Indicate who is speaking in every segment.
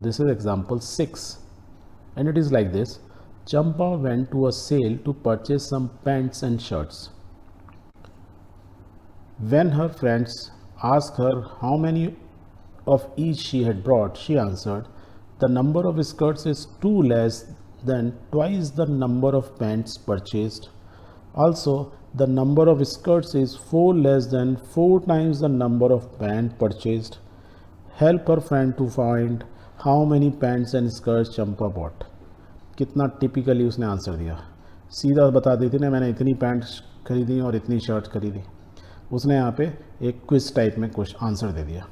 Speaker 1: This is example 6 and it is like this. Champa went to a sale to purchase some pants and shirts. When her friends asked her how many of each she had brought, she answered, "The number of skirts is 2 less than twice the number of pants purchased. Also, the number of skirts is 4 less than 4 times the number of pants purchased. Help her friend to find how many pants and skirts Champa bought." कितना typically उसने answer दिया, सीधा बता देती ना मैंने इतनी pants खरीदी और इतनी शर्ट खरीदी। उसने यहाँ पे एक क्विज टाइप में कुछ आंसर दे दिया।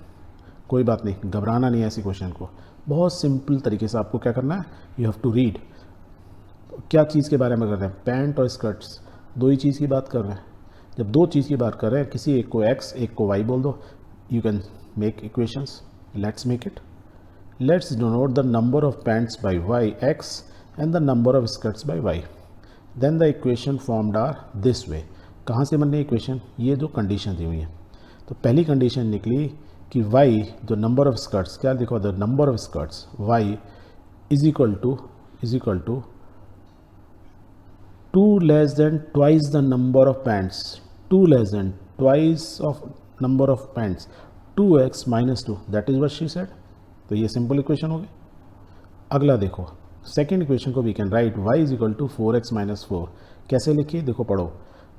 Speaker 1: कोई बात नहीं, घबराना नहीं है ऐसी क्वेश्चन को। बहुत सिंपल तरीके से आपको क्या करना है, यू हैव टू रीड। क्या चीज़ के बारे में कर रहे हैं, पैंट और स्कर्ट्स, दो ही चीज़ की बात कर रहे हैं। जब दो चीज़ की बात कर रहे हैं, किसी एक को एक्स एक को वाई बोल दो, you can make equations. Let's make it. Let's denote the number of pants by y x and the number of skirts by y. Then the equation formed are this way. कहाँ से बन रही equation, ये जो condition दी हुई है। तो पहली कंडीशन निकली कि y जो नंबर ऑफ स्कर्ट्स, क्या देखो, the number of skirts y is equal to 2 less than twice the number of pants, 2 less than twice of number of pants, 2x minus 2, that is what she said. तो ये simple equation हो गई। अगला देखो, second equation को we can write y is equal to 4x minus 4। कैसे लिखिए, देखो पढ़ो।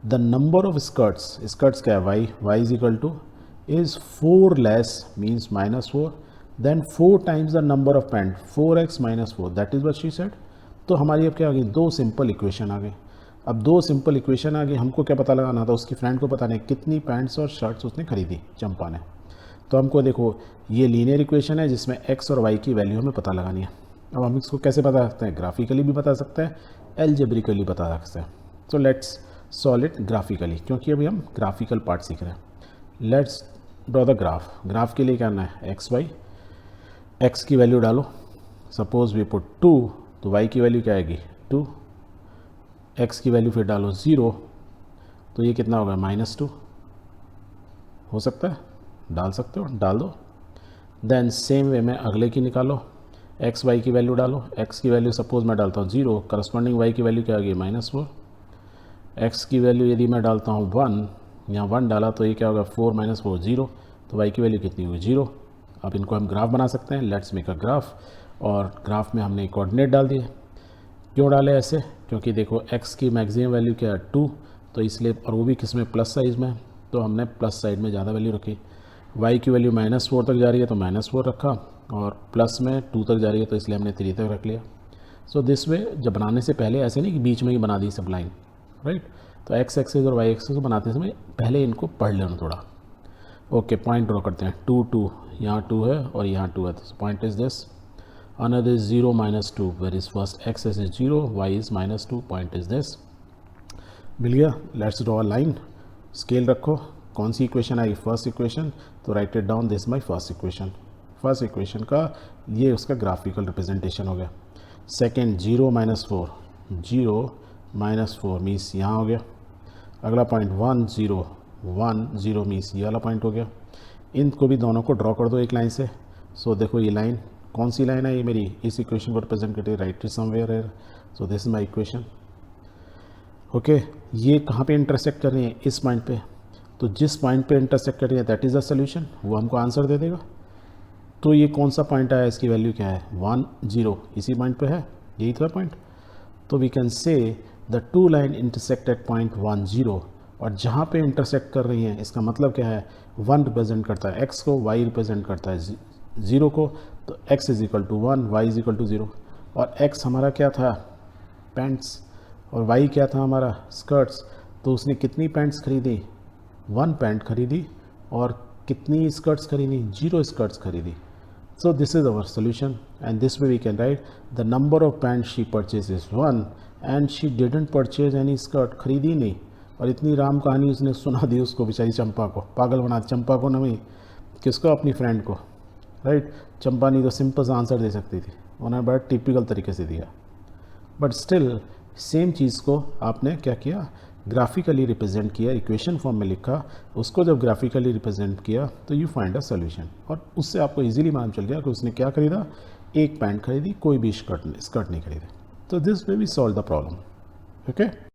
Speaker 1: द नंबर ऑफ स्कर्ट्स क्या है, y is equal to is 4 less means minus 4 then 4 times the number of pant, 4x minus 4, that is what she said. तो हमारी अब क्या आ गई, दो सिंपल इक्वेशन आ गई। अब दो सिंपल इक्वेशन आ गई, हमको क्या पता लगाना था, उसकी फ्रेंड को पता नहीं कितनी पैंट्स और शर्ट्स उसने खरीदी चंपा ने। तो हमको देखो ये लीनियर इक्वेशन है जिसमें x और y की वैल्यू हमें पता लगानी है। अब हम इसको कैसे बता सकते हैं, ग्राफिकली भी बता सकते हैं, एल्जेब्रिकली बता सकते हैं। So let's solve it graphically, क्योंकि अभी हम ग्राफिकल पार्ट सीख रहे हैं। लेट्स ड्रॉ द ग्राफ के लिए क्या करना है, एक्स वाई, एक्स की वैल्यू डालो, सपोज वी पुट 2, तो y की वैल्यू क्या आएगी 2, x की वैल्यू फिर डालो 0, तो ये कितना होगा -2। हो सकता है, डाल सकते हो, डाल दो। देन सेम वे में अगले की निकालो, एक्स वाई की वैल्यू डालो, एक्स की वैल्यू सपोज मैं डालता हूँ 0, करस्पॉन्डिंग वाई की वैल्यू क्या आ गई -4। एक्स की वैल्यू यदि मैं डालता हूँ 1, यहाँ 1 डाला तो ये क्या होगा 4 - 4 0, तो वाई की वैल्यू कितनी हुई 0। अब इनको हम ग्राफ बना सकते हैं, लेट्स मेक अ ग्राफ। और ग्राफ में हमने कोऑर्डिनेट डाल दिए। क्यों डाले ऐसे, क्योंकि देखो एक्स की मैक्सिमम वैल्यू क्या है 2, तो इसलिए, और वो भी किस में, प्लस साइज में, तो हमने प्लस साइड में ज़्यादा वैल्यू रखी। वाई की वैल्यू -4 तक जा रही है तो -4 रखा, और प्लस में 2 तक जा रही है तो इसलिए हमने 3 तक रख लिया। सो दिस वे, जब बनाने से पहले ऐसे नहीं कि बीच में ही बना दी सब लाइन, राइट। तो एक्स एक्सेस और वाई एक्सेस बनाते समय पहले इनको पढ़ लेना थोड़ा। ओके, पॉइंट ड्रॉ करते हैं। 2 2, यहाँ 2 है और यहाँ 2 है, तो point is this, another is 0 - 2, where is first axis is 0, Y is -2, point is this. मिल गया। Let's draw a line, scale रखो, कौन सी इक्वेशन आई, फर्स्ट इक्वेशन, तो write it down, this my first equation. First equation का ये उसका ग्राफिकल रिप्रेजेंटेशन हो गया। सेकेंड 0 - 4, 0 - 4 मीन्स यहाँ हो गया। अगला पॉइंट 1 0 1 0 मीन्स ये वाला पॉइंट हो गया। इनको भी दोनों को ड्रॉ कर दो एक लाइन से। सो देखो ये लाइन कौन सी लाइन है, ये मेरी इस इक्वेशन को रिप्रेजेंट करती है, right is somewhere here, so this is my equation. Okay, ये कहाँ पे इंटरसेक्ट कर रही है, इस पॉइंट पे, तो जिस पॉइंट पे इंटरसेक्ट कर रही है दैट इज़ द सोल्यूशन, वो हमको आंसर दे देगा। तो ये कौन सा पॉइंट आया, इसकी वैल्यू क्या है 1 0, इसी पॉइंट पे है, यही था पॉइंट। तो we can say the two line intersect at point 1 0, और जहाँ पे इंटरसेक्ट कर रही हैं इसका मतलब क्या है, 1 रिप्रेजेंट करता है x को, y रिप्रेजेंट करता है 0 को, तो x is equal to 1, y is equal to 0। और x हमारा क्या था, पैंट्स, और y क्या था हमारा, स्कर्ट्स। तो उसने कितनी पैंट्स खरीदी, 1 पैंट खरीदी, और कितनी स्कर्ट्स खरीदी, 0 स्कर्ट्स खरीदी। So this is our solution, and this way we can write the number of pants she purchased is 1 and she didn't purchase any skirt, खरीदी नहीं। और इतनी राम कहानी उसने सुना दी उसको, बेचारी चंपा को, पागल बना, चंपा को नहीं, किसको, अपनी फ्रेंड को, राइट। चंपा नहीं तो सिंपल सा आंसर दे सकती थी, उन्होंने बड़ा टिपिकल तरीके से दिया। बट स्टिल सेम चीज़ को आपने क्या किया, ग्राफिकली रिप्रेजेंट किया, इक्वेशन फॉर्म में लिखा, उसको जब ग्राफिकली रिप्रेजेंट किया तो यू फाइंड अ सोल्यूशन। और उससे आपको इजीली मालूम चल गया कि उसने क्या खरीदा, एक पैंट खरीदी, कोई भी स्कर्ट नहीं खरीदे. तो this way we solve the problem. Okay.